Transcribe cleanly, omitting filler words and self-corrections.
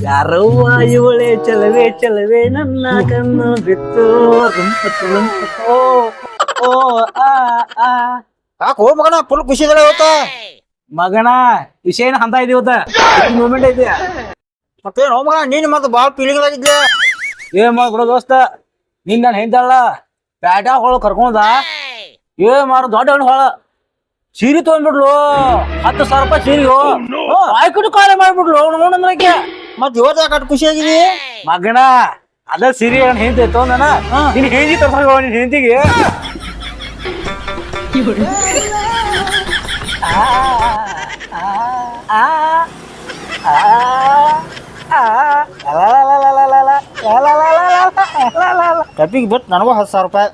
ಯಾರವ್ವ ಇವಳೆ ಚಲವೇ ಚಲವೇ ನನ್ನ ಕಣ್ಣು ಬಿತ್ತು ಓ ಓ ಆ ಆ ಯಾಕೆ ಹೋಗ್ ಮಗನ ಫುಲ್ ಖುಷಿ ಇದಲ್ಲ ಇವತ್ತ ಮಗನ ವಿಷಯ ಏನ್ ಅಂತ ಇದೀವತ್ತ ಮೂಮೆಂಟ್ ಐತಿ ಮತ್ತೇನು ಹೋಗ್ ಮಗನ ನೀನ್ ಮತ್ತೆ ಭಾಳ ಫೀಲಿಂಗ್ ಆಗಿದ್ಲೆ ಏನ್ ಮಾಡ್ಬಿಡೋ ದೋಸ್ತ ನಿನ್ ನಾನು ಹೇಳ್ತಾಳ ಪ್ಯಾಟ ಹೊಳ ಕರ್ಕೊಂಡ ಮಾರು ದೊಡ್ಡ ಹಣ್ಣು ಹೊಳ ಸೀರೆ ತಗೊಂಡ್ಬಿಡ್ಲು 10,000 ರೂಪಾಯಿ ಸೀರೆಯು ಆಯ್ಕೊಂಡು ಕಾಲೇ ಮಾಡ್ಬಿಡ್ಲು ನೋಡಂದ್ರಕ್ಕೆ ಮತ್ ಇವತ್ತ ಯಾಕೆ ಖುಷಿ ಆಗಿದಿ ಮಗನ ಅದ ಸೀರೆ ಹೆಂಡತಿ ತಗೊಂಡನ ನಿನ್ ಹೆಂಡತಿ ತರ್ಸೋ ನಿನ್ ಹೆಂಡತಿಗೆ ಕಪ್ಪಿಗೆ ಬಿಟ್ಟು ನನಗೂ 10,000 ರೂಪಾಯಿ